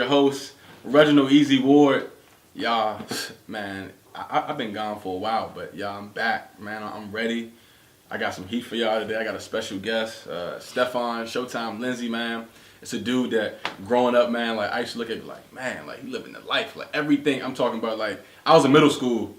your host, Reginald Easy Ward. Y'all, man, I've been gone for a while, but y'all, I'm back, man. I'm ready. I got some heat for y'all today. I got a special guest, Stephawn, Showtime Lindsay, man. It's a dude that growing up, man, like I used to look at it like, man, like he living the life, like everything I'm talking about. Like I was in middle school,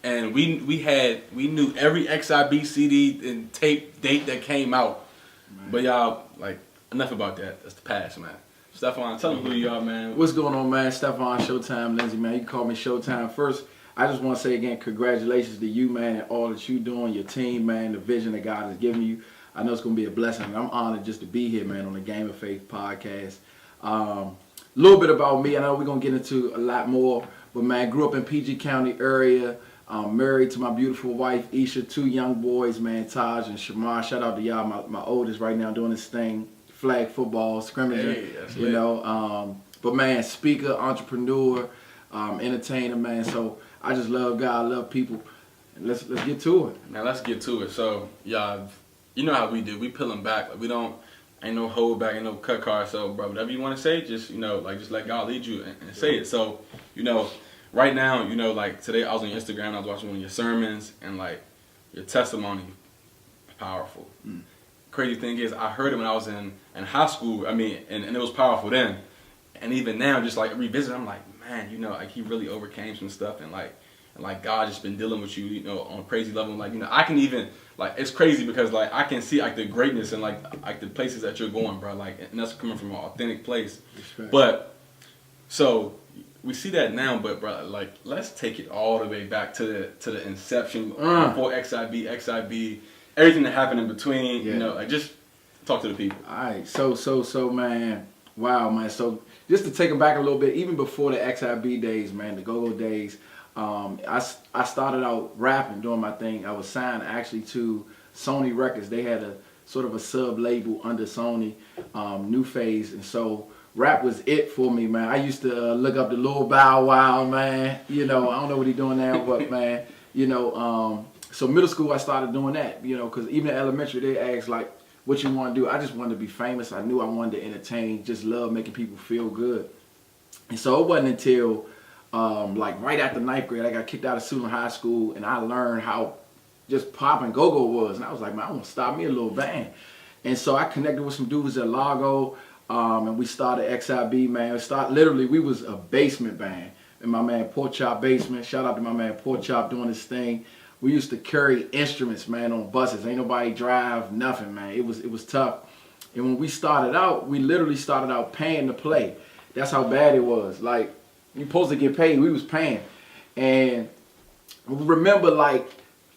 and we knew every XIB CD and tape date that came out. Man. But y'all, like enough about that. That's the past, man. Stephawn, tell them who you are, man. What's going on, man? Stephawn, Showtime Lindsay, man. You can call me Showtime. First, I just want to say again, congratulations to you, man, and all that you doing, your team, man, the vision that God has given you. I know it's going to be a blessing, and I'm honored just to be here, man, on the Game of Faith podcast. A little bit about me. I know we're going to get into a lot more, but, man, grew up in PG County area, married to my beautiful wife, Isha, 2 young boys, man, Taj and Shamar. Shout out to y'all, my oldest right now doing this thing, flag football, scrimmaging, you know. But, man, speaker, entrepreneur, entertainer, man. So I just love God, love people. Let's get to it. Now, let's get to it. So, y'all, you know how we do. We peel them back. Like, ain't no hold back, ain't no cut card. So, bro, whatever you want to say, just, you know, like, just let God lead you and say it. So, you know, right now, you know, like, today I was on your Instagram, I was watching one of your sermons, and, like, your testimony, powerful. Crazy thing is, I heard it when I was in high school, and it was powerful then. And even now, just, like, revisit, I'm like, man, you know, like, he really overcame some stuff, and God just been dealing with you, you know, on a crazy level. Like, you know, I can even, like, it's crazy because, like, I can see, like, the greatness and, like the places that you're going, bro. Like, and that's coming from an authentic place. Right. But, so, we see that now, but, bro, like, let's take it all the way back to the inception before XIB, everything that happened in between, you know, like, just talk to the people. All right. So, man, wow, man. So, just to take it back a little bit, even before the XIB days, man, the go-go days, I started out rapping, doing my thing. I was signed actually to Sony Records. They had a sort of a sub label under Sony, New Phase, and so rap was it for me, man. I used to look up the Lil Bow Wow, man. You know, I don't know what he's doing now, but man, you know, so middle school I started doing that, you know, because even in elementary they asked like, what you want to do? I just wanted to be famous. I knew I wanted to entertain, just love making people feel good. And so it wasn't until like right after 9th grade, I got kicked out of Suitland High School, and I learned how just popping go-go was. And I was like, man, I want to start me a little band. And so I connected with some dudes at Largo, and we started XIB, man. Literally, we was a basement band. And my man Pork Chop Basement, shout out to my man Pork Chop doing this thing. We used to carry instruments, man, on buses. Ain't nobody drive, nothing, man. It was tough. And when we started out, we literally started out paying to play. That's how bad it was. Like, you supposed to get paid, we was paying. And remember, like,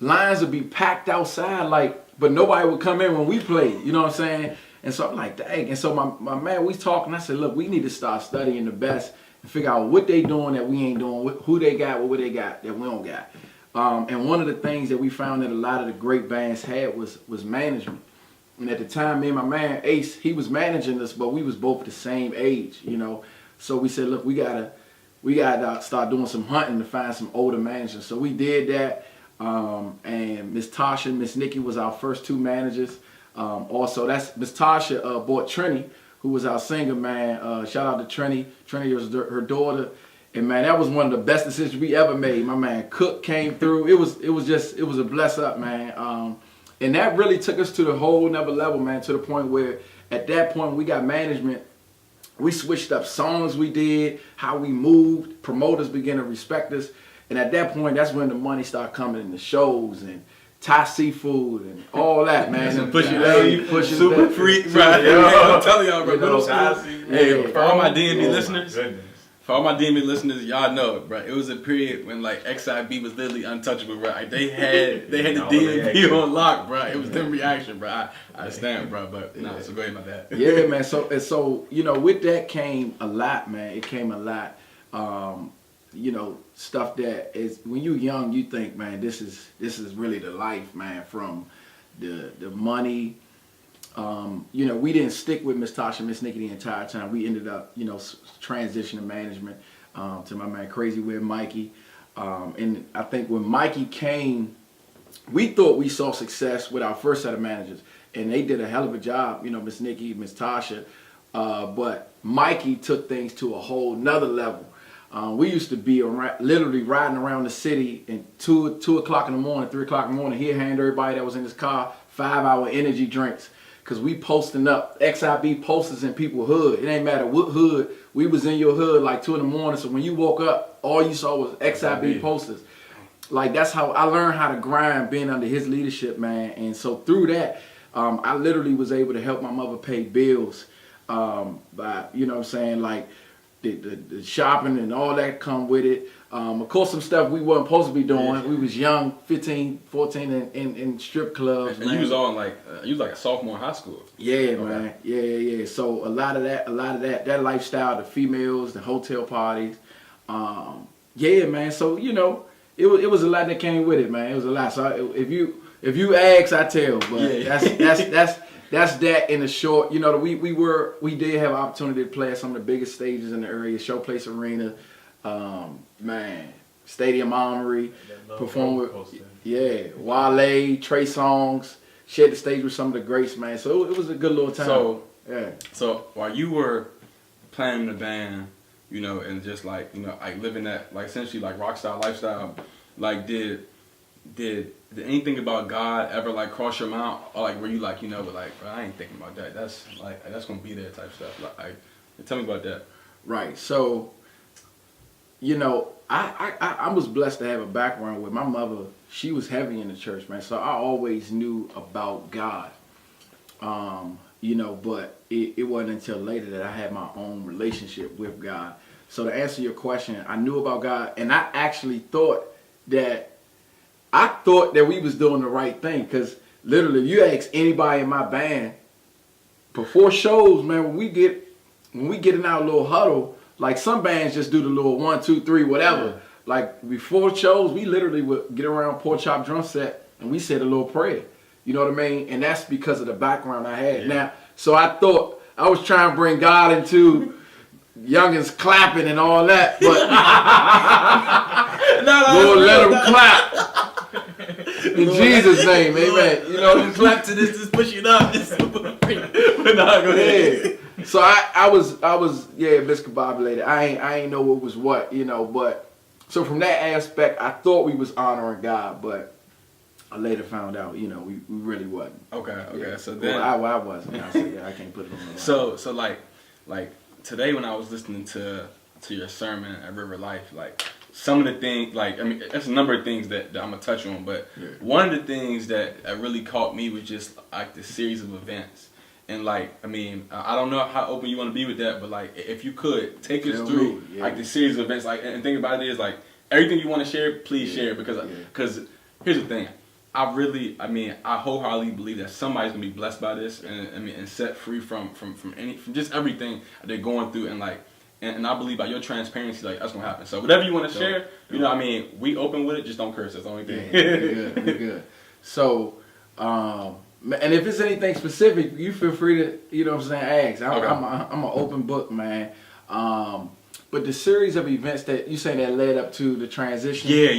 lines would be packed outside, like, but nobody would come in when we played, you know what I'm saying? And so I'm like, dang. And so my man, we talking, I said, look, we need to start studying the best and figure out what they doing that we ain't doing, who they got, what they got that we don't got. And one of the things that we found that a lot of the great bands had was management. And at the time, me and my man Ace, he was managing us, but we was both the same age, you know. So we said, look, we gotta start doing some hunting to find some older managers. So we did that. And Miss Tasha and Miss Nikki was our first 2 managers. Also, that's Miss Tasha bought Trini, who was our singer, man. Shout out to Trini. Trini was her daughter. And man, that was one of the best decisions we ever made. My man Cook came through. It was a bless up, man. And that really took us to the whole nother level, man, to the point where at that point we got management. We switched up songs we did, how we moved. Promoters began to respect us. And at that point, that's when the money started coming in the shows and Thai seafood and all that, man. And pushing Super Freak, right? I'm telling y'all, bro. Hey, for all my DMV listeners, y'all know, bro. It was a period when like XIB was literally untouchable, bro. Like, they had the DMV on lock, bro. It was them reaction, bro. I stand, bro. But no, so go ahead, my bad. Yeah, man. So you know, with that came a lot, man. It came a lot. You know, stuff that is when you're young, you think, man, this is really the life, man. From the money. You know, we didn't stick with Miss Tasha and Miss Nikki the entire time. We ended up, you know, transitioning management to my man Crazy Weird Mikey. And I think when Mikey came, we thought we saw success with our first set of managers. And they did a hell of a job, you know, Miss Nikki, Miss Tasha. But Mikey took things to a whole nother level. We used to be literally riding around the city and 2 o'clock in the morning, 3 o'clock in the morning. He'd hand everybody that was in his car 5-hour energy drinks. Cause we posting up XIB posters in people's hood. It ain't matter what hood. We was in your hood like 2 in the morning. So when you woke up, all you saw was XIB posters. Like that's how I learned how to grind being under his leadership, man. And so through that, I literally was able to help my mother pay bills. By, you know what I'm saying, like the shopping and all that come with it. Of course, some stuff we wasn't supposed to be doing. Yeah. We was young, 15, 14, in strip clubs. And man. You was on like a sophomore in high school. Yeah, okay. Man. Yeah. So a lot of that lifestyle, the females, the hotel parties. Yeah, man. So you know, it was a lot that came with it, man. It was a lot. So if you ask, I tell. But that's that in the short. You know, we did have an opportunity to play at some of the biggest stages in the area, Showplace Arena. Man, Stadium Armory, perform with Wale, Trey Songz, shared the stage with some of the greats, man. So it was a good little time. So while you were playing in the band, you know, and just like, you know, like living that like essentially like rock star lifestyle, like did anything about God ever like cross your mind, or like were you like, you know, like bro, I ain't thinking about that. That's like that's gonna be there type stuff. Like tell me about that. Right. So, you know, I was blessed to have a background with my mother. She was heavy in the church, man. So I always knew about God. You know, but it wasn't until later that I had my own relationship with God. So to answer your question, I knew about God, and I actually thought that we was doing the right thing, because literally, if you ask anybody in my band before shows, man, when we get in our little huddle, like some bands just do the little 1, 2, 3, whatever. Yeah. Like before shows, we literally would get around pork chop drum set and we said a little prayer. You know what I mean? And that's because of the background I had. Yeah. Now, so I thought I was trying to bring God into youngins clapping and all that, but Lord, let them clap. In Jesus' name, amen. You know, clap to this push it up. But nah, go ahead. Yeah. So I was discombobulated. I ain't know what was what, you know, but so from that aspect, I thought we was honoring God, but I later found out, you know, we really wasn't. Okay. Yeah. So then I wasn't. I said, I can't put it on the line. So like today when I was listening to your sermon at River Life, like some of the things, like I mean, there's a number of things that I'm gonna touch on, but one of the things that really caught me was just like the series of events. And like, I mean, I don't know how open you want to be with that, but like, if you could take us through like the series of events, like, and think about it is like everything you want to share, please share, because here's the thing, I wholeheartedly believe that somebody's gonna be blessed by this, and set free from just everything they're going through, and like, and I believe by your transparency, like that's gonna happen. So whatever you want to share, you know, what I mean, we open with it, just don't curse. That's the only thing. We're good. So. And if it's anything specific, you feel free to, you know what I'm saying, ask. I'm an open book, man. But the series of events that you say that led up to the transition. Yeah.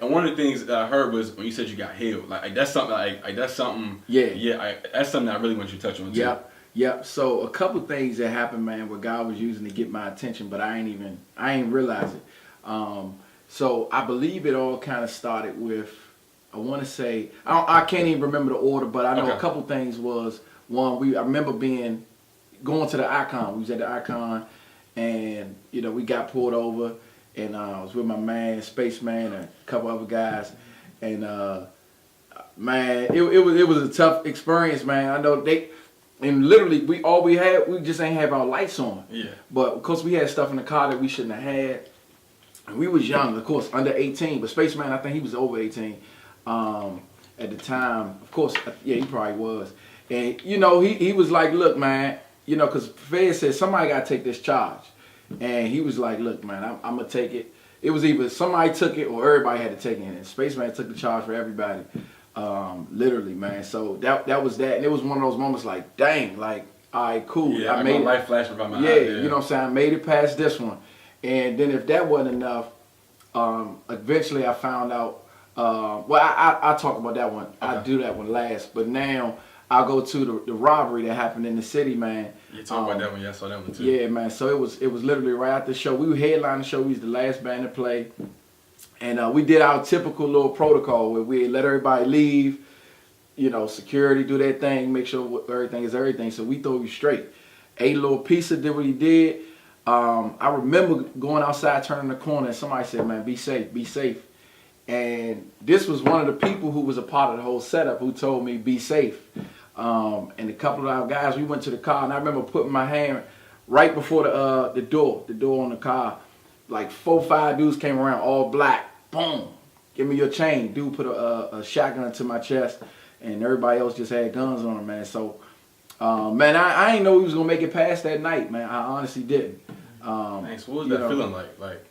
And one of the things that I heard was when you said you got healed. Like that's something. That's something that I really want you to touch on too. Yep. So a couple things that happened, man, where God was using to get my attention, but I ain't realize it. So I believe it all kind of started with. I want to say I can't even remember the order, but I know a couple things was one. I remember going to the Icon. We was at the Icon, and you know we got pulled over, and I was with my man Spaceman and a couple other guys, and man, it was a tough experience, man. I know and literally we just ain't have our lights on. Yeah. But of course we had stuff in the car that we shouldn't have had, and we was young, of course, under 18. But Spaceman, I think he was over 18. At the time, of course, he probably was. And, you know, he was like, look, man, you know, because Fed said somebody got to take this charge. And he was like, look, man, I'm going to take it. It was either somebody took it or everybody had to take it. And Spaceman took the charge for everybody, literally, man. So that was that. And it was one of those moments like, dang, like, all right, cool. Yeah, I made life flash before my eyes. Yeah, you know what I'm saying? I made it past this one. And then if that wasn't enough, eventually I found out, I'll talk about that one. Okay. I'll do that one last. But now I'll go to the robbery that happened in the city, man. You talking about that one? Yeah, I saw that one too. Yeah, man. So it was literally right after the show. We were headlining the show. We was the last band to play, and we did our typical little protocol where we let everybody leave. You know, security do their thing, make sure everything is everything. So we throw you straight. Ate a little pizza, did what he did. I remember going outside, turning the corner, and somebody said, "Man, be safe, be safe." And this was one of the people who was a part of the whole setup who told me, "Be safe." And a couple of our guys, we went to the car, and I remember putting my hand right before the door on the car. Like 4 or 5 dudes came around, all black. Boom, give me your chain. Dude put a shotgun to my chest, and everybody else just had guns on them, man. So, man, I didn't know we was gonna make it past that night, man. I honestly didn't. Thanks. What was that feeling like?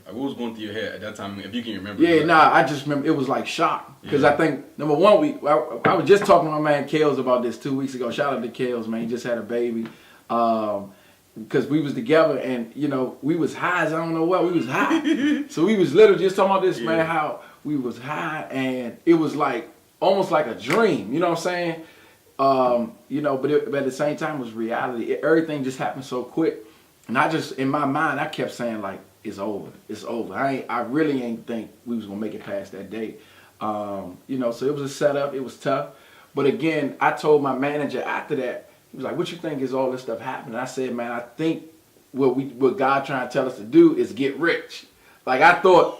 What was going through your head at that time, if you can remember? Yeah, I just remember it was like shock. Because I think, number one, I was just talking to my man Kales about this 2 weeks ago. Shout out to Kales, man. He just had a baby. Because we was together and, you know, we was high as I don't know what. We was high. So we was literally just talking about this, man, how we was high. And it was like, almost like a dream. You know what I'm saying? You know, but at the same time, it was reality. Everything just happened so quick. And I just, in my mind, I kept saying, like, it's over. It's over. I really ain't think we was gonna make it past that day. You know, so it was a setup. It was tough. But again, I told my manager after that, he was like, "What you think is all this stuff happening?" I said, "Man, I think what God trying to tell us to do is get rich." Like I thought,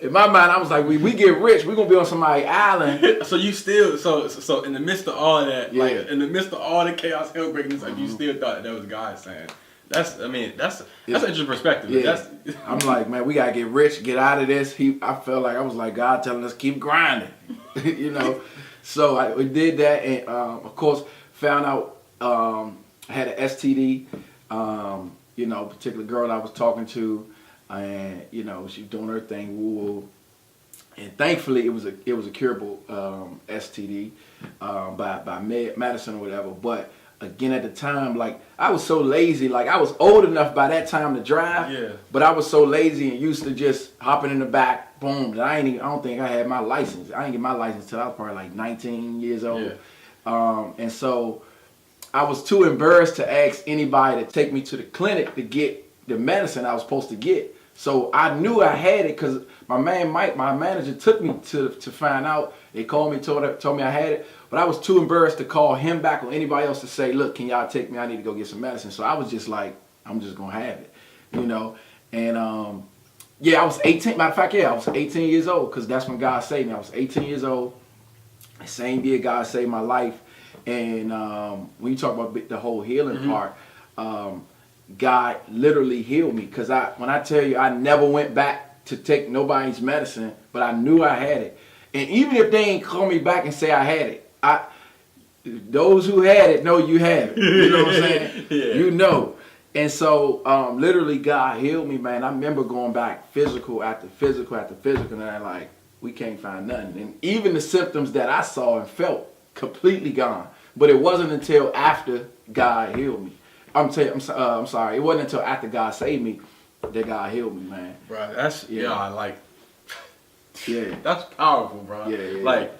in my mind, I was like, we get rich, we're gonna be on somebody's island. So you still, so in the midst of all of that, like in the midst of all the chaos, hell breaking, like you still thought that was God saying. That's an interesting perspective. Yeah. I'm like, man, we gotta get rich, get out of this. I felt like I was like God telling us keep grinding, you know. So we did that, and of course found out I had an STD. You know, a particular girl I was talking to, and you know she was doing her thing, woo. And thankfully it was a curable STD by medicine or whatever, but. Again, at the time, like I was so lazy. Like I was old enough by that time to drive, but I was so lazy and used to just hopping in the back, boom. That I don't think I had my license. I didn't get my license till I was probably like 19 years old. And so I was too embarrassed to ask anybody to take me to the clinic to get the medicine I was supposed to get. So I knew I had it because my man Mike, my manager, took me to find out. They called me, told me I had it. But I was too embarrassed to call him back or anybody else to say, "Look, can y'all take me? I need to go get some medicine." So I was just like, I'm just going to have it, you know. And, I was 18. Matter of fact, I was 18 years old because that's when God saved me. I was 18 years old. The same year God saved my life. And when you talk about the whole healing part, God literally healed me. Because when I tell you, I never went back to take nobody's medicine, but I knew I had it. And even if they ain't call me back and say I had it, those who had it know you have it. You know what I'm saying? You know. And so literally God healed me, man. I remember going back physical after physical after physical, and I'm like, we can't find nothing. And even the symptoms that I saw and felt completely gone. But it wasn't until after God healed me. I'm sorry. It wasn't until after God saved me that God healed me, man. Bro, that's that's powerful, bro. Like,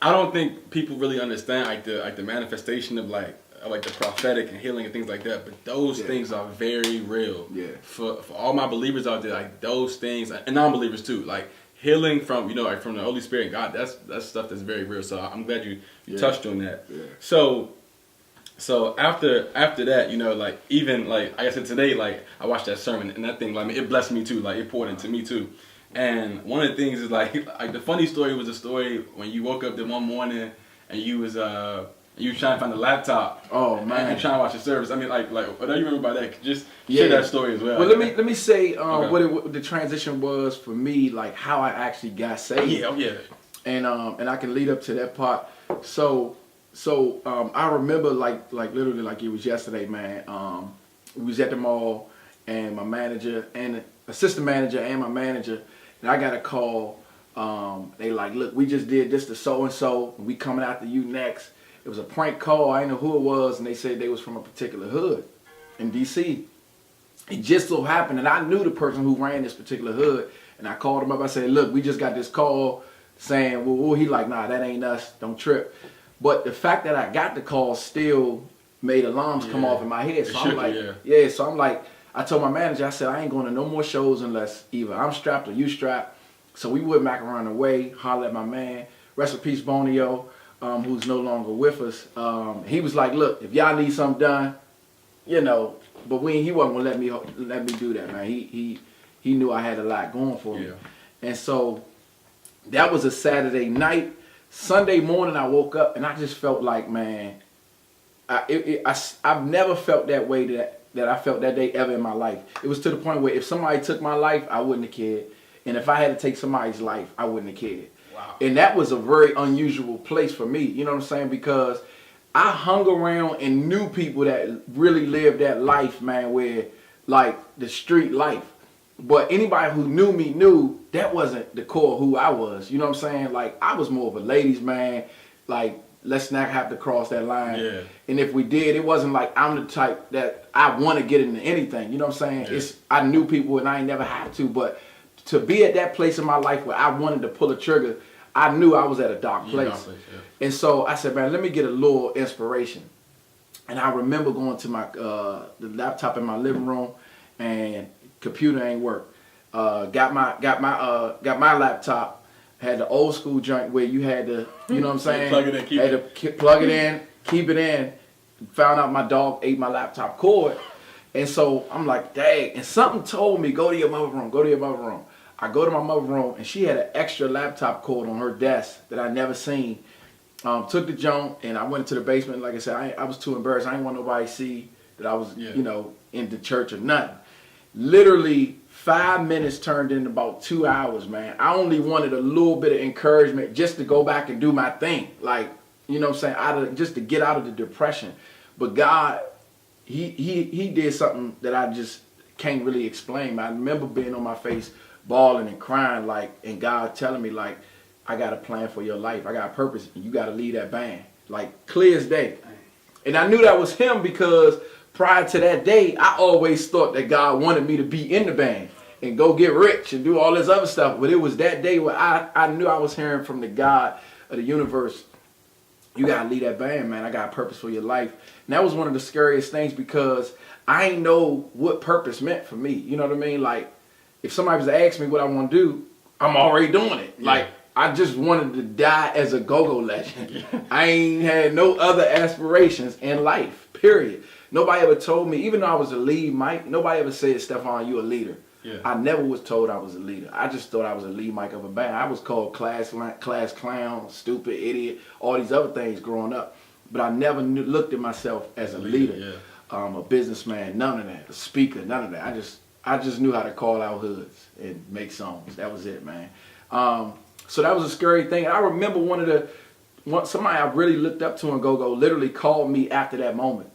I don't think people really understand like the manifestation of like the prophetic and healing and things like that. But those things are very real. For all my believers out there, like those things, and non-believers too, like healing from like from the Holy Spirit and God. That's stuff that's very real. So I'm glad you touched on that. So after that, like even like I said today, like I watched that sermon and that thing, like it blessed me too. Like it poured into me too. And one of the things is like the funny story was a story when you woke up the one morning and you was trying to find the laptop. Oh man! And trying to watch the service. I mean, like what do you remember about that? Just share that story as well. Well, let me say what the transition was for me, like how I actually got saved. And I can lead up to that part. So I remember like literally like it was yesterday, man. We was at the mall and my manager and assistant manager and my manager. And I got a call. They like, "Look, we just did this to so and so. We coming after you next." It was a prank call. I didn't know who it was, and they said they was from a particular hood in D.C. It just so happened that I knew the person who ran this particular hood, and I called him up. I said, "Look, we just got this call saying, well," he like, "Nah, that ain't us. Don't trip." But the fact that I got the call still made alarms come off in my head. So I'm like, so I'm like, I told my manager, I said, I ain't going to no more shows unless either I'm strapped or you strapped. So we went back around the way, holler at my man, rest in peace Bonio, who's no longer with us. He was like, look, if y'all need something done, you know, but he wasn't gonna let me do that, man. He knew I had a lot going for me. And so that was a Saturday night. Sunday morning I woke up and I just felt like, man, I've never felt that way that I felt that day ever in my life. It was to the point where if somebody took my life, I wouldn't have cared. And if I had to take somebody's life, I wouldn't have cared. Wow. And that was a very unusual place for me, you know what I'm saying? Because I hung around and knew people that really lived that life, man, where like the street life. But anybody who knew me knew that wasn't the core of who I was. You know what I'm saying? Like I was more of a ladies' man. Like let's not have to cross that line. Yeah. And if we did, it wasn't like I'm the type that I want to get into anything. You know what I'm saying? Yeah. I knew people and I ain't never had to. But to be at that place in my life where I wanted to pull a trigger, I knew I was at a dark place. And so I said, man, let me get a little inspiration. And I remember going to my the laptop in my living room, and computer ain't work. Got my laptop. Had the old school joint where you had to, you know what I'm saying? Plug it in, plug it in, keep it in. Found out my dog ate my laptop cord. And so I'm like, dang. And something told me, go to your mother room, go to your mother room. I go to my mother room, and she had an extra laptop cord on her desk that I never seen. Took the junk, and I went to the basement. Like I said, I was too embarrassed. I didn't want nobody to see that I was, you know, in the church or nothing. Literally 5 minutes turned into about 2 hours, man. I only wanted a little bit of encouragement just to go back and do my thing. Like, you know what I'm saying, just to get out of the depression. But God, he did something that I just can't really explain. I remember being on my face, bawling and crying, like, and God telling me, like, I got a plan for your life. I got a purpose, and you got to lead that band. Like, clear as day. And I knew that was him because prior to that day, I always thought that God wanted me to be in the band and go get rich and do all this other stuff. But it was that day where I knew I was hearing from the God of the universe, you got to lead that band, man. I got a purpose for your life. And that was one of the scariest things because I ain't know what purpose meant for me. You know what I mean? Like, if somebody was to ask me what I want to do, I'm already doing it. Yeah. Like, I just wanted to die as a go-go legend. I ain't had no other aspirations in life, period. Nobody ever told me, even though I was a lead mic, nobody ever said, Stephawn, you a leader. Yeah. I never was told I was a leader. I just thought I was a lead mic of a band. I was called class clown, stupid, idiot, all these other things growing up. But I never looked at myself as a leader, a businessman, none of that, a speaker, none of that. I just knew how to call out hoods and make songs. That was it, man. So that was a scary thing. I remember somebody I really looked up to in go-go literally called me after that moment,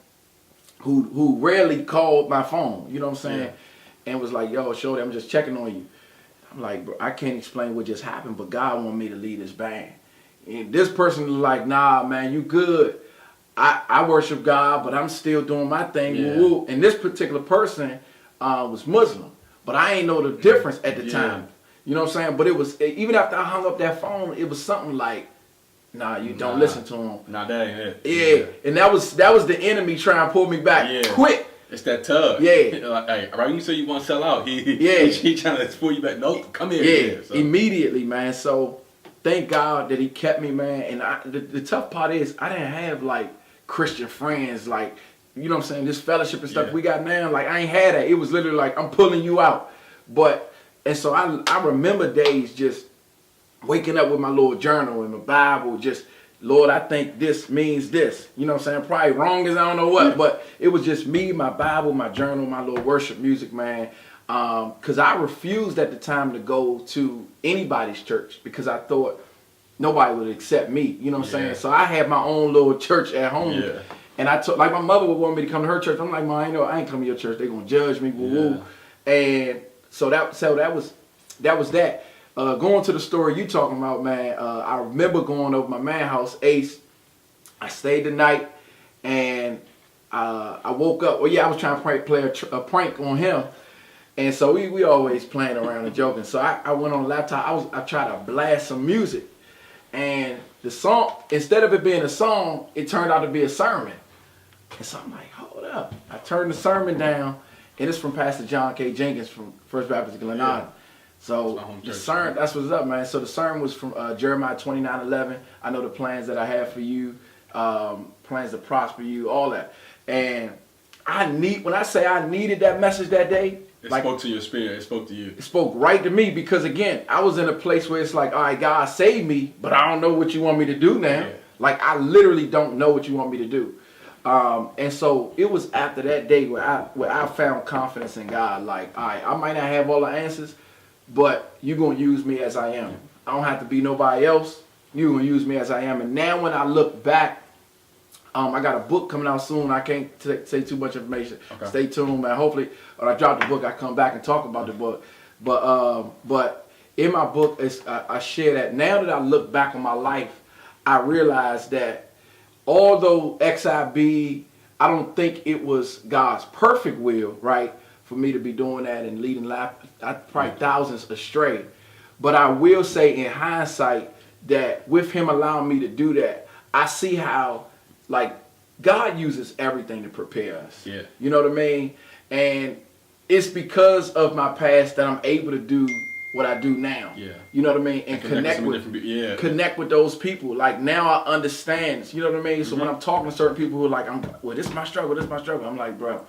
who rarely called my phone, you know what I'm saying? Yeah. And was like, yo, Shorty, I'm just checking on you. I'm like, bro, I can't explain what just happened, but God wanted me to lead this band. And this person was like, nah, man, you good. I worship God, but I'm still doing my thing. Yeah. Woo-woo. And this particular person was Muslim, but I ain't know the difference at the time. You know what I'm saying? But it was, even after I hung up that phone, it was something like, nah, you don't listen to him. Nah, that ain't it. Yeah. And that was the enemy trying to pull me back quick. It's that tug. Yeah. Like, hey, right when you say you want to sell out, he trying to pull you back. No, come here. Yeah, so. Immediately, man. So thank God that he kept me, man. And the tough part is I didn't have like Christian friends, like, you know what I'm saying, this fellowship and stuff we got now. Like, I ain't had that. It was literally like, I'm pulling you out. And so I remember days just waking up with my little journal and my Bible, just, Lord, I think this means this. You know what I'm saying? Probably wrong as I don't know what, but it was just me, my Bible, my journal, my little worship music, man. Because I refused at the time to go to anybody's church because I thought nobody would accept me. You know what I'm saying? So I had my own little church at home. Yeah. And I took, like, my mother would want me to come to her church. I'm like, Mom, I ain't coming to your church. They're going to judge me. Woo-woo. And so that was that. Going to the story you talking about, man, I remember going over my man house, Ace. I stayed the night, and I woke up. Well, I was trying to play a prank on him. And so we always playing around and joking. So I went on the laptop. I tried to blast some music. And the song, instead of it being a song, it turned out to be a sermon. And so I'm like, hold up. I turned the sermon down, and it's from Pastor John K. Jenkins from First Baptist Glenada. Yeah. So the sermon, that's what's up, man. So the sermon was from Jeremiah 29:11. I know the plans that I have for you, plans to prosper you, all that. And when I say I needed that message that day, it spoke to your spirit. It spoke to you. It spoke right to me because, again, I was in a place where it's like, all right, God, save me, but I don't know what you want me to do now. Yeah. Like, I literally don't know what you want me to do. And so it was after that day where I found confidence in God. Like, all right, I might not have all the answers, but you're going to use me as I am. I don't have to be nobody else. You're going to use me as I am. And now when I look back, I got a book coming out soon. I can't say too much information. Okay. Stay tuned, man. Hopefully, when I drop the book, I come back and talk about the book. But in my book, I share that now that I look back on my life, I realized that although XIB, I don't think it was God's perfect will, right, for me to be doing that and leading probably thousands astray. But I will say in hindsight that with him allowing me to do that, I see how, like, God uses everything to prepare us. Yeah. You know what I mean? And it's because of my past that I'm able to do what I do now. Yeah. You know what I mean? And connect with those people. Like, now I understand. You know what I mean? So when I'm talking to certain people who are like, well, this is my struggle, I'm like, bro,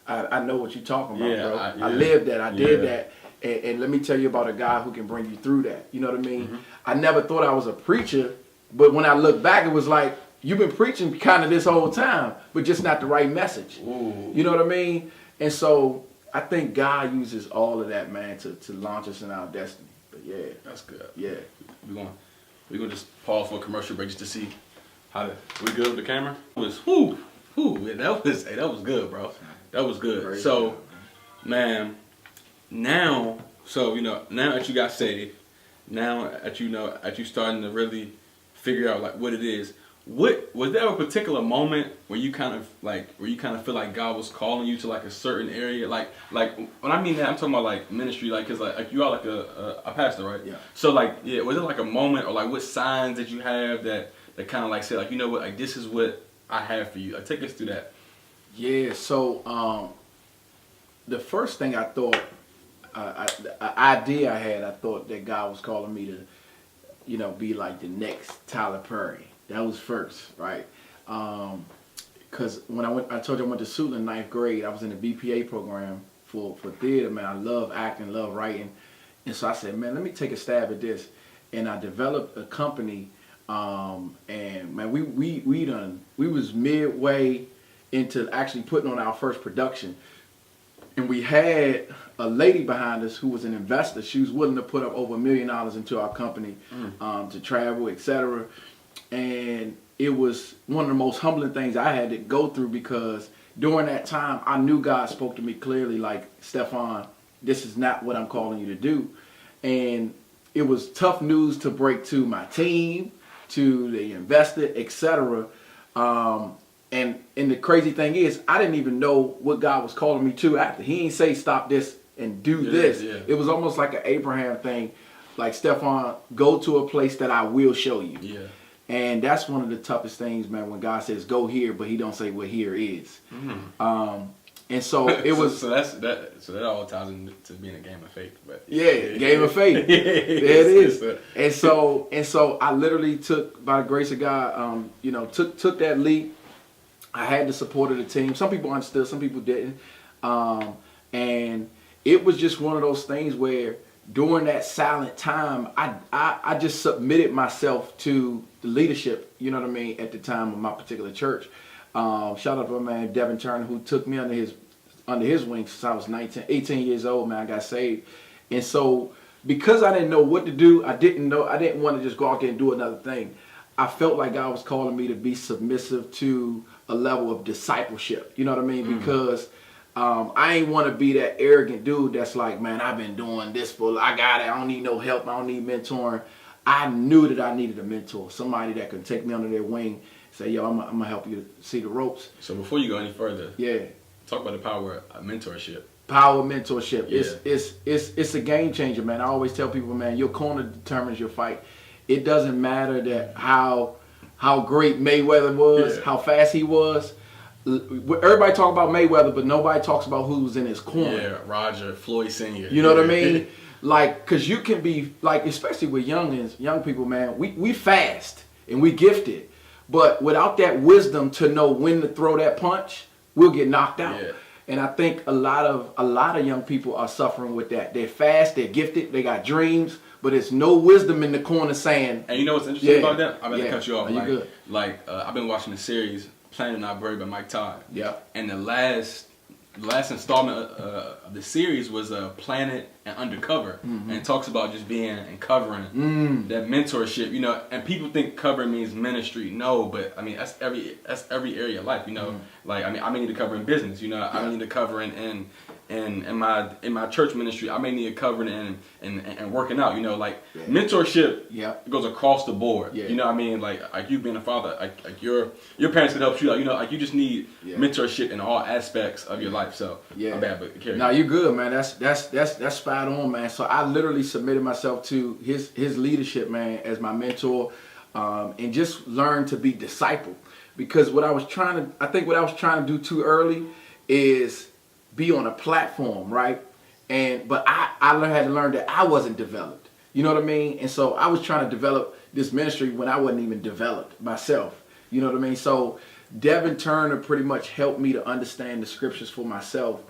I know what you're talking about, bro. I lived that. I did that. And let me tell you about a guy who can bring you through that. You know what I mean? Mm-hmm. I never thought I was a preacher, but when I look back, it was like, you've been preaching kind of this whole time, but just not the right message. Ooh. You know what I mean? And so I think God uses all of that, man, to launch us in our destiny. But yeah. That's good. Yeah. We're gonna just pause for a commercial break just to see how we good with the camera. That was that was good, bro. That was good. Very so good. Man, now that you got saved, now that you starting to really figure out like what it is. What was there a particular moment where you kind of feel like God was calling you to like a certain area? Like when I mean that, I'm talking about like ministry, like because like you are like a pastor, right? Yeah. So like was it like a moment or like what signs did you have that kind of like said like, you know what, like this is what I have for you? Like take us through that. Yeah. So the first thing I thought, the idea I had, I thought that God was calling me to, be like the next Tyler Perry. That was first, right? Because when I told you I went to Suitland in 9th grade, I was in the BPA program for theater, man. I love acting, love writing. And so I said, man, let me take a stab at this. And I developed a company, and man, we was midway into actually putting on our first production. And we had a lady behind us who was an investor. She was willing to put up over $1 million into our company to travel, etc. And it was one of the most humbling things I had to go through because during that time, I knew God spoke to me clearly like, Stephawn, this is not what I'm calling you to do. And it was tough news to break to my team, to the investor, etc. And the crazy thing is, I didn't even know what God was calling me to after. He didn't say stop this and do this. Yeah. It was almost like an Abraham thing. Like, Stephawn, go to a place that I will show you. Yeah. And that's one of the toughest things, man, when God says go here, but he don't say what here is. Mm-hmm. And so it was. So that all ties into being a game of faith. But game of faith. There it is. And so I literally took, by the grace of God, took that leap. I had the support of the team. Some people understood, some people didn't. And it was just one of those things where during that silent time, I just submitted myself to the leadership, you know what I mean, at the time of my particular church. Shout out to my man Devin Turner, who took me under his wing since I was 18 years old, man. I got saved. And so because I didn't know what to do, I didn't want to just go out there and do another thing. I felt like God was calling me to be submissive to a level of discipleship, you know what I mean? Because I ain't want to be that arrogant dude that's like, man, I've been doing this I got it. I don't need no help. I don't need mentoring. I knew that I needed a mentor, somebody that could take me under their wing, say, yo, I'm going to help you see the ropes. So before you go any further, talk about the power of mentorship. Power of mentorship. Yeah. It's a game changer, man. I always tell people, man, your corner determines your fight. it doesn't matter that how great Mayweather was, how fast he was. Everybody talk about Mayweather, but nobody talks about who was in his corner. Yeah, Roger, Floyd Sr. You know what I mean? Like, cause you can be like, especially with young people, man. We fast and we gifted, but without that wisdom to know when to throw that punch, we'll get knocked out. Yeah. And I think a lot of young people are suffering with that. They're fast, they're gifted, they got dreams, but there's no wisdom in the corner saying. And you know what's interesting about that? I'm going to cut you off. You good? I've been watching the series Planet Not Buried by Mike Todd. Yeah. And the last installment of the series was Planet and Undercover, and it talks about just being and covering that mentorship. You know, and people think covering means ministry. No, but I mean that's every area of life. You know, like I mean I may need to cover in business. You know, I need to cover in my church ministry. I may need to cover in working out. You know, like mentorship. It goes across the board. You know what I mean? Like you being a father, like your parents could help you out. You know, like you just need mentorship in all aspects of your life. So I'm bad, but carry on. No, you're good, man. That's spot on, man. So I literally submitted myself to his leadership, man, as my mentor, and just learned to be disciple. Because what I was trying to do too early is be on a platform, right? But I had to learn that I wasn't developed. You know what I mean? And so I was trying to develop this ministry when I wasn't even developed myself. You know what I mean? So Devin Turner pretty much helped me to understand the scriptures for myself,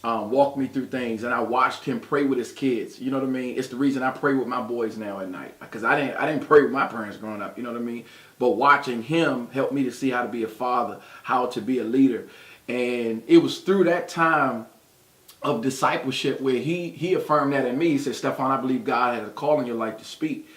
walked me through things, and I watched him pray with his kids. You know what I mean? It's the reason I pray with my boys now at night, because I didn't pray with my parents growing up. You know what I mean? But watching him helped me to see how to be a father, how to be a leader. And it was through that time of discipleship where he affirmed that in me. He said, Stephawn, I believe God has a call in your life to speak.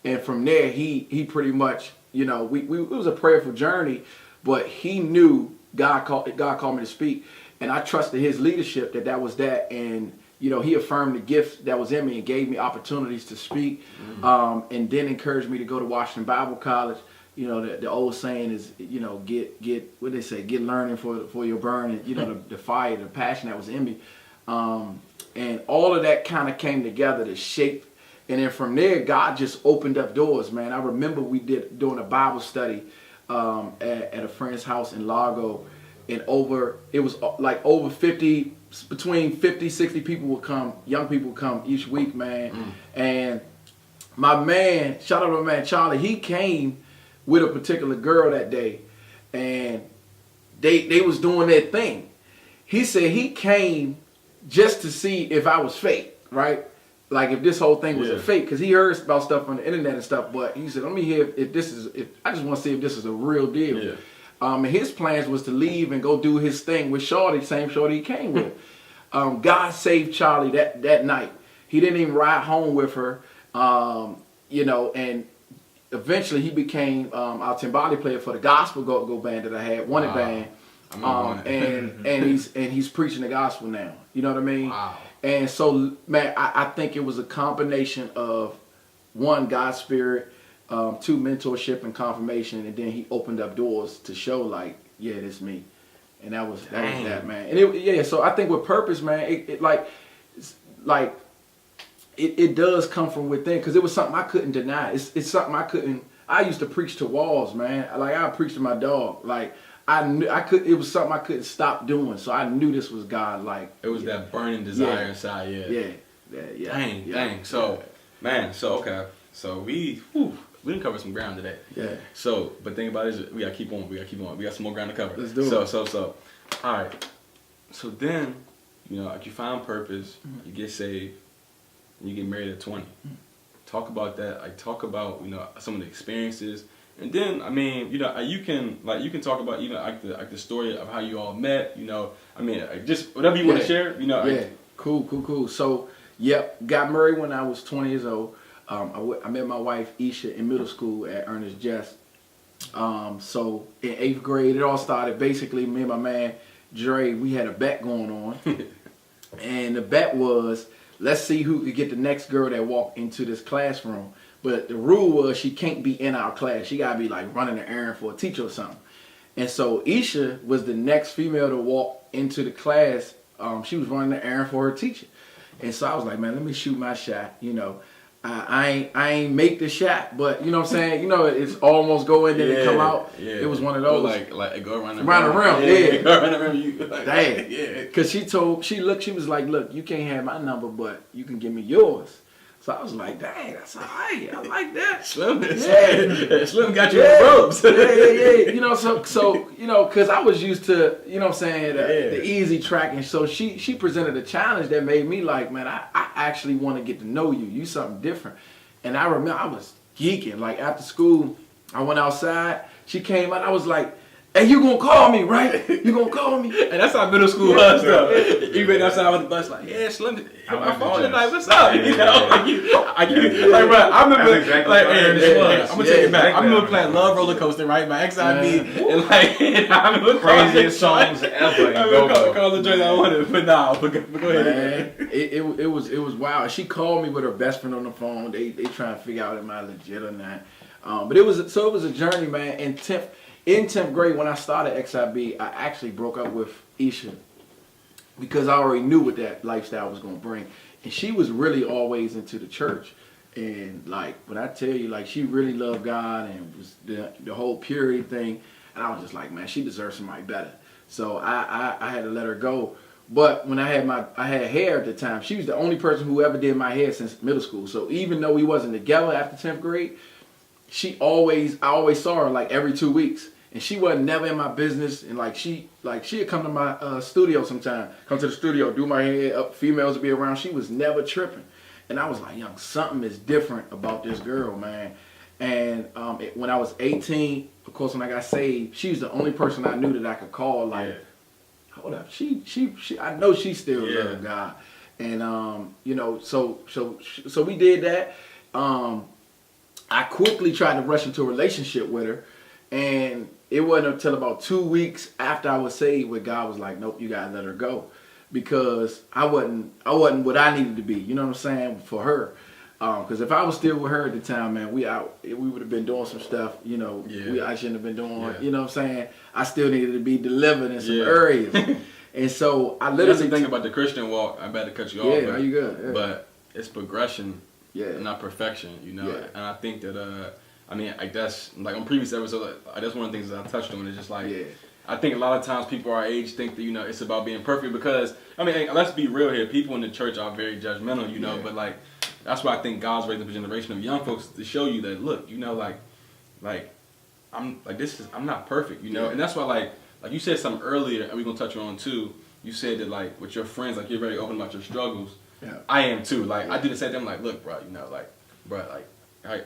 And from there, he pretty much, you know, it was a prayerful journey, but he knew God called me to speak. And I trusted his leadership that was that. And, you know, he affirmed the gift that was in me and gave me opportunities to speak. And then encouraged me to go to Washington Bible College. You know, the old saying is, you know, get what they say, get learning for your burning, you know, the fire, the passion that was in me. And all of that kind of came together to shape. And then from there, God just opened up doors, man. I remember we doing a Bible study at a friend's house in Largo. And it was like over 50, between 50, 60 people would come, young people would come each week, man. And my man, shout out to my man Charlie, he came with a particular girl that day, and they was doing their thing. He said he came just to see if I was fake, right? Like if this whole thing was a fake, because he heard about stuff on the internet and stuff. But he said, let me hear if I just want to see if this is a real deal. And his plans was to leave and go do his thing with Shorty, same Shorty he came with. God saved Charlie that night. He didn't even ride home with her, you know, and eventually he became our timbali player for the gospel go band that I had, Wanted Band. And he's preaching the gospel now. You know what I mean? Wow. And so, man, I think it was a combination of, one, God's spirit, two, mentorship and confirmation, and then he opened up doors to show, like, yeah, this me. And that was that, man. And so I think with purpose, man, it does come from within, because it was something I couldn't deny. It's something I used to preach to walls, man. Like, I preached to my dog. Like, it was something I couldn't stop doing. So I knew this was God. Like, it was that burning desire inside. Dang. So, man, okay. So we didn't cover some ground today. Yeah. So, but think about it is we gotta keep on. We got some more ground to cover. Let's do it. So, all right. So then, you know, like you find purpose, you get saved, and you get married at 20. Talk about that. Like, talk about, you know, some of the experiences. And then, I mean, you know, you can talk about even like the story of how you all met. You know, I mean, just whatever you want to share. You know. Cool. So, got married when I was 20 years old. I met my wife Isha in middle school at Ernest Jess. So in 8th grade, it all started. Basically, me and my man Dre, we had a bet going on, and the bet was, let's see who could get the next girl that walked into this classroom. But the rule was she can't be in our class. She gotta be like running an errand for a teacher or something. And so Isha was the next female to walk into the class. She was running an errand for her teacher. And so I was like, man, let me shoot my shot, you know. I ain't make the shot, but you know what I'm saying. You know, it's almost go in, then it come out. Yeah. It was one of those. Like go around the rim. Yeah. Go around the rim. You like, dang. Yeah. Cause she was like, look, you can't have my number, but you can give me yours. So I was like, dang, that's all right. I like that. Slim, yeah. Slim got you in the ropes. yeah. You know, so you know, cause I was used to, you know what I'm saying, the easy track, and so she presented a challenge that made me like, man, I actually want to get to know you. You something different. And I remember I was geeking. Like after school, I went outside. She came out. I was like, hey, you gonna call me, right? You gonna call me? And that's how middle school was, though. You been outside on the bus, like, yeah, Slim, my phone tonight, what's up? You know, like, bro, I remember, exactly like, I'm gonna take it back. Exactly. I remember playing Love Roller Coaster, right, by XIB, and like, I remember craziest songs ever. I remember calling the joint I wanted, but nah, but go ahead. Man, it was wild. She called me with her best friend on the phone. They trying to figure out am I legit or not. But it was a journey, man. In 10th grade, when I started XIB, I actually broke up with Isha because I already knew what that lifestyle was going to bring. And she was really always into the church. And like, when I tell you, like, she really loved God and was the whole purity thing. And I was just like, man, she deserves somebody better. So I had to let her go. But when I had hair at the time, she was the only person who ever did my hair since middle school. So even though we wasn't together after 10th grade, I always saw her like every 2 weeks. And she wasn't never in my business, and she'd come to my studio sometime, come to the studio, do my hair up, females would be around. She was never tripping, and I was like, young, something is different about this girl, man. And when I was 18, of course, when I got saved, she was the only person I knew that I could call. Like, hold up, she I know she still loves God, and you know, so we did that. I quickly tried to rush into a relationship with her, and it wasn't until about 2 weeks after I was saved where God was like, nope, you gotta let her go, because I wasn't what I needed to be. You know what I'm saying, for her. Because if I was still with her at the time, man, we would have been doing some stuff. You know, I shouldn't have been doing. You know what I'm saying. I still needed to be delivered in some areas, and so I literally. That's the thing about the Christian walk. I'm about to cut you off. Yeah, you good. Yeah. But it's progression, not perfection. You know, and I think that. I mean, I guess, like on previous episodes, that's one of the things that I touched on. Is just like, I think a lot of times people our age think that, you know, it's about being perfect because, I mean, let's be real here. People in the church are very judgmental, you know, but like, that's why I think God's raising up a generation of young folks to show you that, look, you know, like I'm not perfect, you know, and that's why, like you said something earlier, and we're gonna touch on too. You said that, like, with your friends, like, you're very open about your struggles. Yeah. I am too. Like, I do the same thing. I'm like, look, bro, you know, like,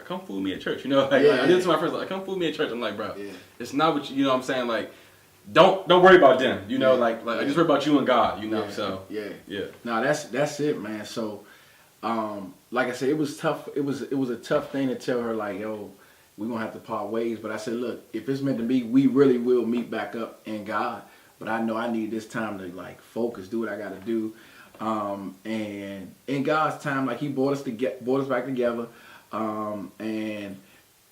come fool me at church, you know. Like, I did it to my friends, like, come fool me at church. I'm like, bro, it's not what you know. What I'm saying, like, don't worry about them, you know. Like I just worry about you and God, you know. So No, that's it, man. So, like I said, it was tough. It was a tough thing to tell her, like, yo, we're gonna have to part ways. But I said, look, if it's meant to be, we really will meet back up in God. But I know I need this time to, like, focus, do what I got to do, and in God's time, like, He brought us back together. And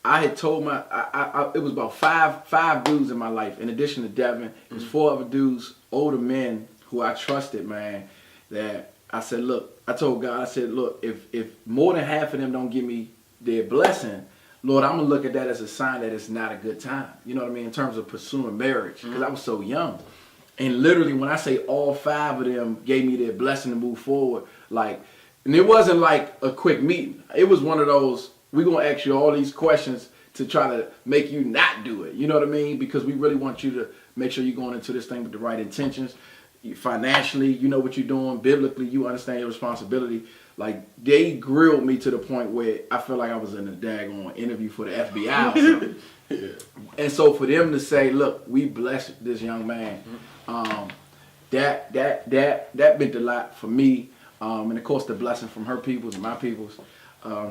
I had told it was about five dudes in my life. In addition to Devin, it was 4 other dudes, older men who I trusted, man, that I said, look, I told God, I said, look, if more than half of them don't give me their blessing, Lord, I'm going to look at that as a sign that it's not a good time. You know what I mean? In terms of pursuing marriage, because I was so young. And literally, when I say all 5 of them gave me their blessing to move forward, like, and it wasn't like a quick meeting. It was one of those, we're going to ask you all these questions to try to make you not do it. You know what I mean? Because we really want you to make sure you're going into this thing with the right intentions. Financially, you know what you're doing. Biblically, you understand your responsibility. Like, they grilled me to the point where I felt like I was in a daggone interview for the FBI or something. And so for them to say, look, we blessed this young man, that meant a lot for me. And of course the blessing from her peoples and my peoples.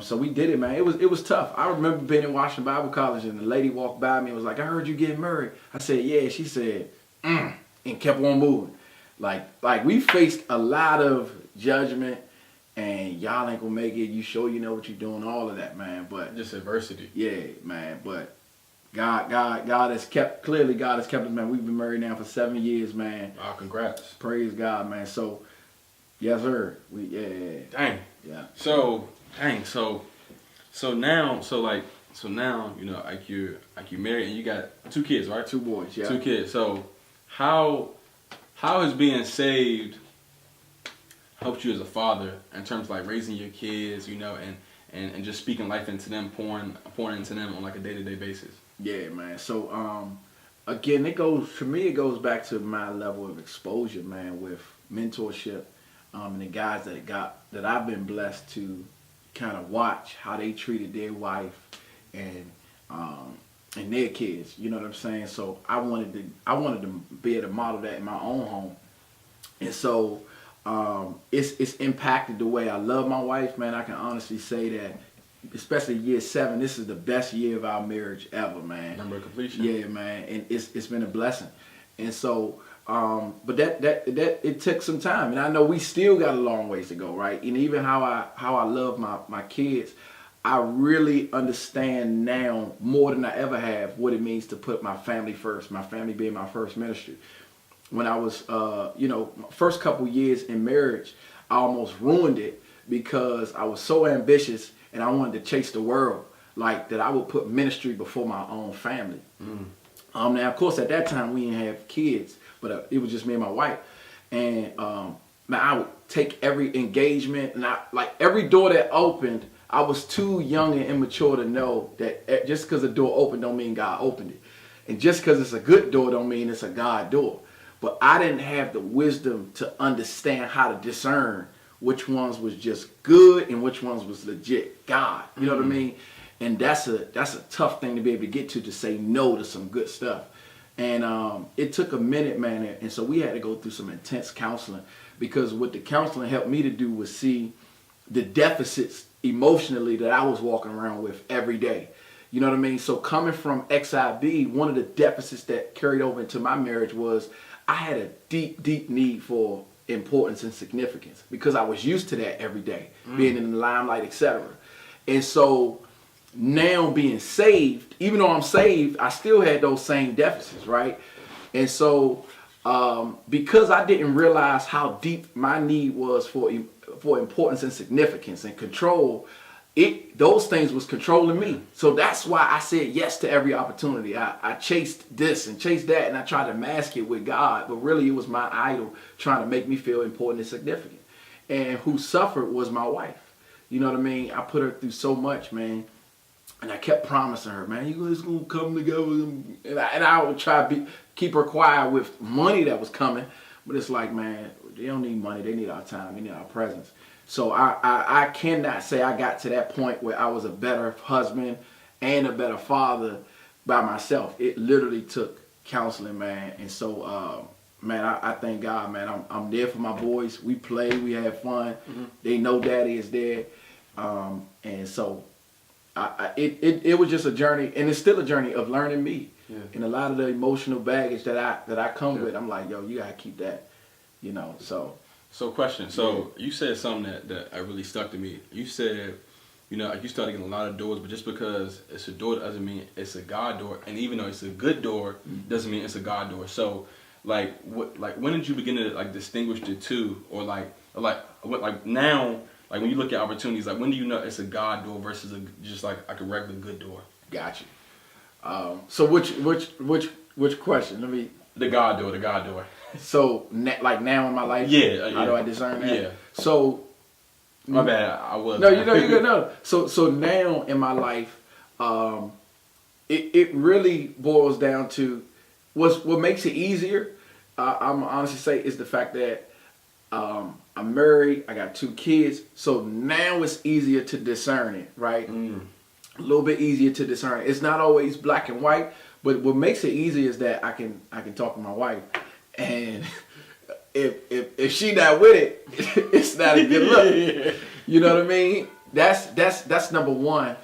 So we did it, man. It was tough. I remember being in Washington Bible College and the lady walked by me and was like, I heard you getting married. I said, yeah. She said, and kept on moving. Like we faced a lot of judgment and y'all ain't gonna make it. You sure you know what you're doing, all of that, man. But just adversity. Yeah, man. But God has kept us, man. We've been married now for 7 years, man. Wow, congrats. Praise God, man. So yes, sir. Dang. Yeah. So Dang. So now, you know, you're married and you got 2 kids, right? 2 boys, yeah. 2 kids. So how has being saved helped you as a father in terms of like raising your kids, you know, and just speaking life into them, pouring into them on like a day-to-day basis? Yeah, man. So again, it goes back to my level of exposure, man, with mentorship, and the guys that I've been blessed to kind of watch how they treated their wife and their kids. You know what I'm saying? So I wanted to be able to model that in my own home, and so it's impacted the way I love my wife, man. I can honestly say that, especially year 7, this is the best year of our marriage ever, man. Number of completion. Yeah, man, and it's been a blessing. And so, but that it took some time, and I know we still got a long ways to go, right? And even how I love my kids, I really understand now more than I ever have what it means to put my family first. My family being my first ministry. When I was, first couple years in marriage, I almost ruined it because I was so ambitious and I wanted to chase the world, like that I would put ministry before my own family. Now, of course, at that time we didn't have kids, but it was just me and my wife. And man, I would take every engagement, and every door that opened, I was too young and immature to know that just because a door opened don't mean God opened it, and just because it's a good door don't mean it's a God door. But I didn't have the wisdom to understand how to discern which ones was just good and which ones was legit God. You know what I mean? And that's a tough thing to be able to get to say no to some good stuff. And it took a minute, man. And so we had to go through some intense counseling, because what the counseling helped me to do was see the deficits emotionally that I was walking around with every day. You know what I mean? So coming from XIB, one of the deficits that carried over into my marriage was I had a deep, deep need for importance and significance, because I was used to that every day, being in the limelight, etc. And so now being saved, even though I'm saved, I still had those same deficits, right? And so because I didn't realize how deep my need was for importance and significance and control, those things was controlling me. So that's why I said yes to every opportunity. I chased this and chased that, and I tried to mask it with God, but really it was my idol trying to make me feel important and significant. And who suffered was my wife. You know what I mean? I put her through so much, man. And I kept promising her, man, you guys gonna come together. And I would try to keep her quiet with money that was coming. But it's like, man, they don't need money. They need our time. They need our presence. So I cannot say I got to that point where I was a better husband and a better father by myself. It literally took counseling, man. And so, man, I thank God, man. I'm there for my boys. We play. We have fun. They know Daddy is there. And so it was just a journey, and it's still a journey of learning me. Yeah. And a lot of the emotional baggage that I come with, I'm like, yo, you gotta keep that, you know. So question. So you said something that really stuck to me. You said, you know, you started getting a lot of doors, but just because it's a door doesn't mean it's a God door. And even though it's a good door, doesn't mean it's a God door. So like when did you begin to like distinguish the two, or like now, like when you look at opportunities, like when do you know it's a God door versus just like a regular good door? Got you. So which question? Let me. The God door. So like now in my life, how do I discern that? Yeah. So my bad, I was. No, you're good. No. So now in my life, it really boils down to what makes it easier. I'm honestly say is the fact that I'm married. I got 2 kids. So now it's easier to discern it, right? A little bit easier to discern. It's not always black and white, but what makes it easy is that I can talk to my wife, and if she not with it, it's not a good look. You know what I mean? That's number one.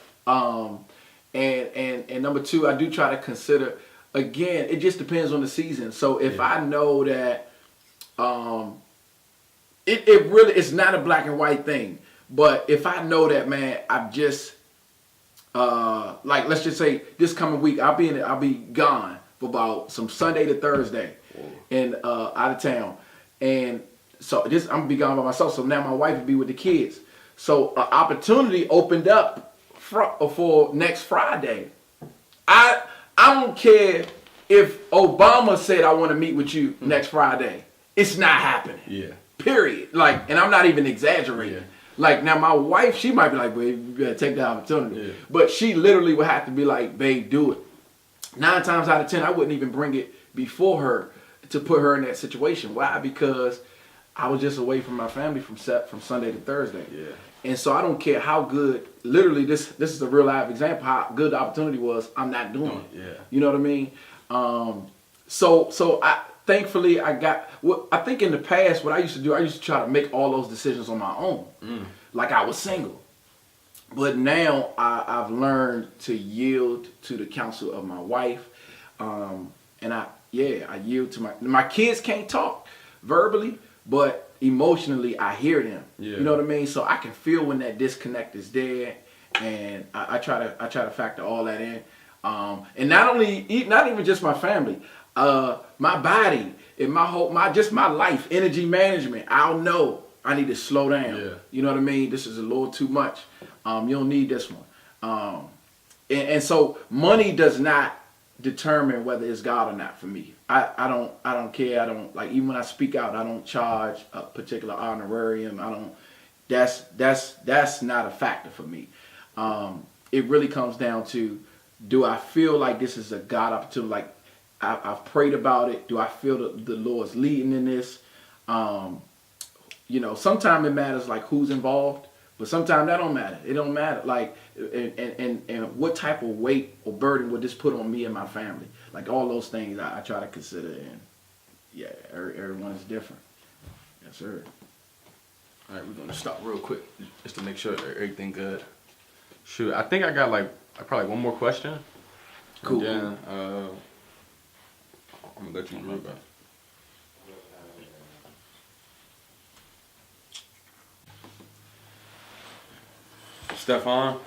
And number 2, I do try to consider. Again, it just depends on the season. So if I know that it really it's not a black and white thing, but if I know that, man, I've just like let's just say this coming week I'll be gone for about some Sunday to Thursday and out of town, and so I'm gonna be gone by myself. So now my wife will be with the kids. So an opportunity opened up for next Friday. I don't care if Obama said I want to meet with you next Friday. It's not happening. Yeah. Period. Like, and I'm not even exaggerating. Yeah. Like, now my wife, she might be like, babe, you better take the opportunity. Yeah. But she literally would have to be like, babe, do it. 9 times out of 10, I wouldn't even bring it before her to put her in that situation. Why? Because I was just away from my family from Sunday to Thursday. Yeah. And so I don't care how good, literally this is a real live example, how good the opportunity was, I'm not doing it. Yeah. You know what I mean? So I thankfully I got, I think in the past what I used to do, I used to try to make all those decisions on my own. Like I was single. But now I've learned to yield to the counsel of my wife. And I yield to my kids can't talk verbally, but emotionally I hear them. Yeah. You know what I mean? So I can feel when that disconnect is there, and I try to factor all that in. And not even just my family, my body and my life, energy management. I'll know I need to slow down. Yeah. You know what I mean? This is a little too much. You don't need this one. And so money does not determine whether it's God or not for me. I don't care. I don't, like, even when I speak out, I don't charge a particular honorarium. That's not a factor for me. It really comes down to, do I feel like this is a God opportunity? Like I've prayed about it. Do I feel the Lord's leading in this? Sometimes it matters like who's involved, but sometimes that don't matter. It don't matter. Like, and what type of weight or burden would this put on me and my family? Like all those things I try to consider, and yeah, everyone is different. Yes, sir. All right, we're gonna stop real quick just to make sure everything good. Shoot, I think I got probably one more question. Cool. And then, I'm gonna let you read that. Stephawn,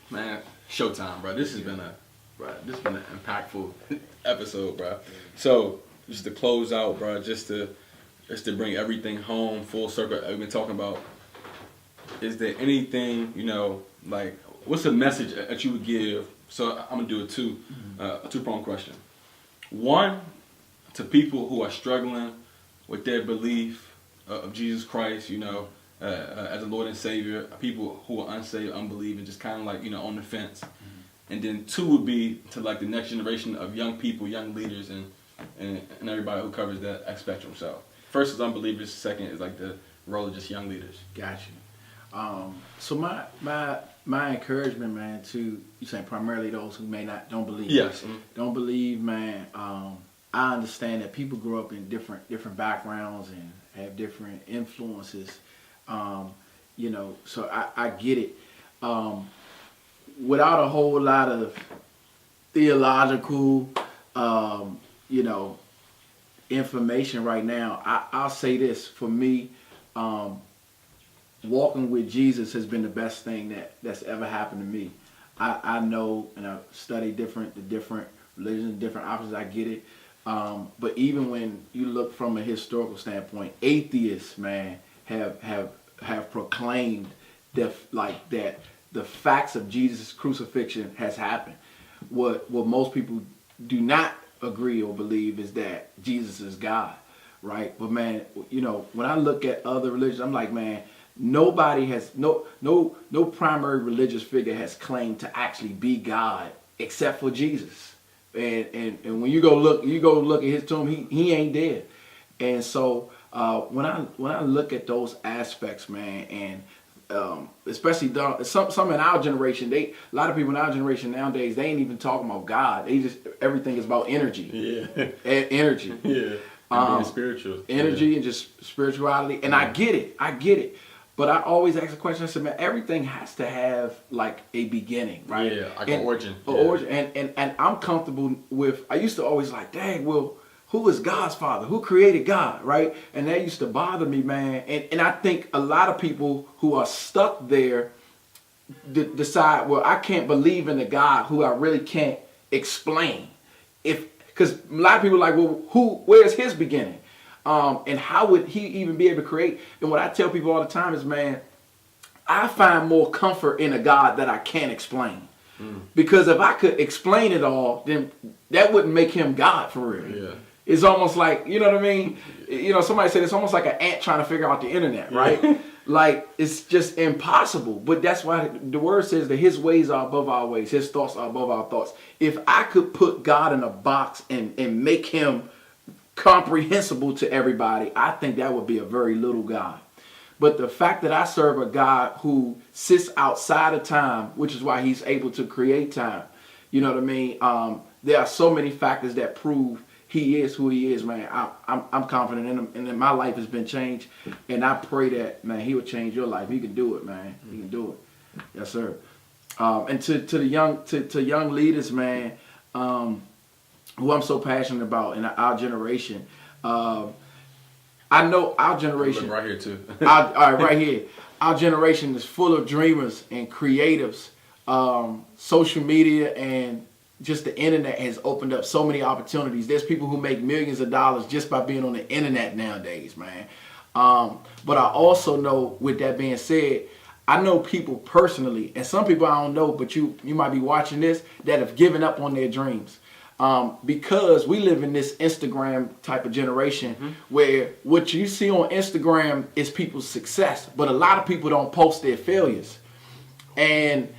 man, Showtime, bro. This has been an impactful episode, bro. So just to close out, bro, just to bring everything home full circle. We've been talking about. Is there anything, like, what's the message that you would give? So I'm gonna do a two-pronged question. One, to people who are struggling with their belief of Jesus Christ, as a Lord and Savior, people who are unsaved, unbelieving, just kind of like, on the fence. And then 2 would be to like the next generation of young people, young leaders, and everybody who covers that spectrum. So first is unbelievers, second is like the role of just young leaders. Got you. So my encouragement, man, to you saying primarily those who don't believe. Yes. Don't believe, man. I understand that people grow up in different backgrounds and have different influences. So I get it. Without a whole lot of theological, information right now, I'll say this. For me, walking with Jesus has been the best thing that's ever happened to me. I know, and I've studied the different religions, different options. I get it. But even when you look from a historical standpoint, atheists, man, have proclaimed that the facts of Jesus' crucifixion has happened. What most people do not agree or believe is that Jesus is God, right? But man, when I look at other religions, I'm like, man, nobody has no primary religious figure has claimed to actually be God except for Jesus. And when you go look at his tomb, he ain't dead. And so when I look at those aspects, man, and especially some in our generation, a lot of people in our generation nowadays, they ain't even talking about God. Everything is about energy. Yeah. Energy. Yeah. And being spiritual. Energy and just spirituality. And I get it. But I always ask the question, I said, man, everything has to have like a beginning, right? Yeah, like an origin. Origin. And I'm comfortable with, I used to always like, dang, well, who is God's father? Who created God, right? And that used to bother me, man. And I think a lot of people who are stuck there decide, well, I can't believe in the God who I really can't explain. Because a lot of people are like, well, where's his beginning? And how would he even be able to create? And what I tell people all the time is, man, I find more comfort in a God that I can't explain. Because if I could explain it all, then that wouldn't make him God for real. Yeah. It's almost like, you know what I mean? You know, somebody said it's almost like an ant trying to figure out the internet, right? Like, it's just impossible. But that's why the word says that his ways are above our ways. His thoughts are above our thoughts. If I could put God in a box and make him comprehensible to everybody, I think that would be a very little God. But the fact that I serve a God who sits outside of time, which is why he's able to create time, you know what I mean? There are so many factors that prove he is who he is, man. I'm confident in him, and then my life has been changed. And I pray that, man, he would change your life. He can do it, man. He can do it. Yes, sir. And to the young leaders, man, who I'm so passionate about in our generation. I know our generation. Right here too. All right, right here. Our generation is full of dreamers and creatives. Social media and just the internet has opened up so many opportunities. There's people who make millions of dollars just by being on the internet nowadays, man. But I also know, with that being said, I know people personally, and some people I don't know, but you might be watching this, that have given up on their dreams. Because we live in this Instagram type of generation where what you see on Instagram is people's success, but a lot of people don't post their failures. And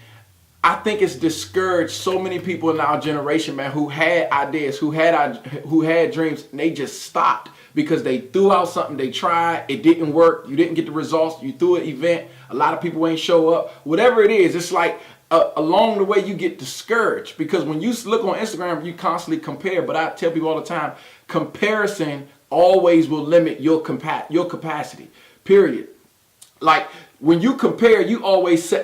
I think it's discouraged so many people in our generation, man, who had ideas, who had dreams, and they just stopped because they threw out something, they tried, it didn't work, you didn't get the results, you threw an event, a lot of people ain't show up. Whatever it is, it's like along the way you get discouraged, because when you look on Instagram, you constantly compare. But I tell people all the time, comparison always will limit your capacity, period. Like, when you compare, you always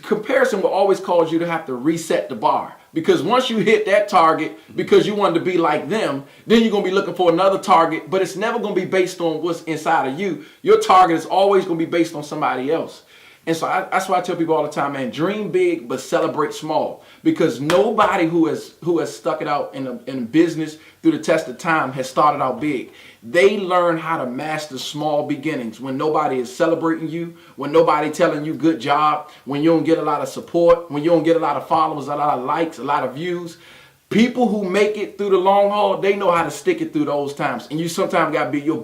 comparison will always cause you to have to reset the bar. Because once you hit that target, because you wanted to be like them, then you're going to be looking for another target, but it's never going to be based on what's inside of you. Your target is always going to be based on somebody else. And so that's why I tell people all the time, man, dream big, but celebrate small. Because nobody who has stuck it out in business through the test of time has started out big. They learn how to master small beginnings when nobody is celebrating you, when nobody telling you good job, when you don't get a lot of support, when you don't get a lot of followers, a lot of likes, a lot of views. People who make it through the long haul, they know how to stick it through those times. And you sometimes got to be your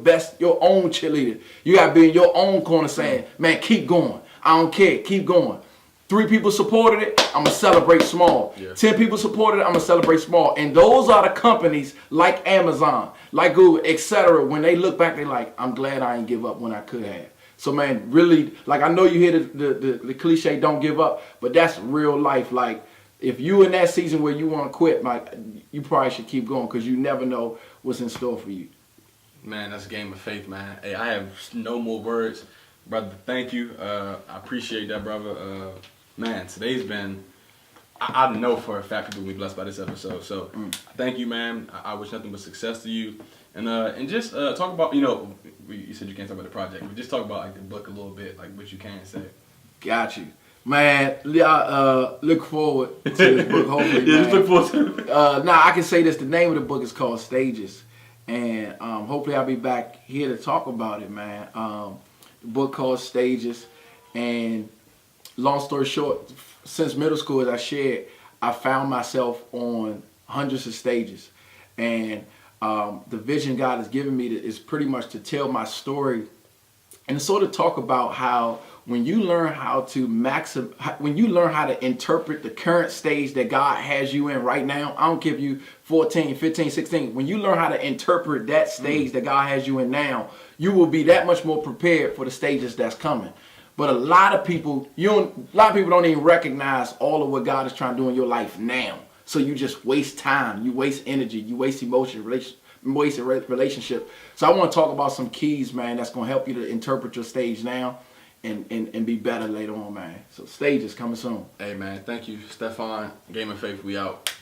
own cheerleader. You got to be in your own corner saying, man, keep going. I don't care. Keep going. 3 people supported it, I'm going to celebrate small. Yeah. 10 people supported it, I'm going to celebrate small. And those are the companies like Amazon, like Google, etc. When they look back, they're like, I'm glad I didn't give up when I could have. So, man, really, like, I know you hear the cliche, don't give up, but that's real life. Like, if you in that season where you want to quit, like, you probably should keep going, because you never know what's in store for you. Man, that's a game of faith, man. Hey, I have no more words. Brother, thank you. I appreciate that, brother. Man, today's been, I know for a fact people will be blessed by this episode. So thank you, man. I wish nothing but success to you. And just talk about, you said you can't talk about the project, but just talk about like the book a little bit, like what you can say. Got you. Man, look forward to this book, hopefully. Yeah, just look forward to it. Now, I can say this. The name of the book is called Stages. And hopefully I'll be back here to talk about it, man. The book called Stages. And long story short, since middle school, as I shared, I found myself on hundreds of stages. And the vision God has given me is pretty much to tell my story and sort of talk about how when you learn how to interpret the current stage that God has you in right now, I don't care if you 14, 15, 16, when you learn how to interpret that stage that God has you in now, you will be that much more prepared for the stages that's coming. But a lot of people don't even recognize all of what God is trying to do in your life now. So you just waste time, you waste energy, you waste emotion, waste a relationship. So I want to talk about some keys, man, that's going to help you to interpret your stage now and be better later on, man. So Stages coming soon. Hey, man, thank you, Stephawn. Game of Faith, we out.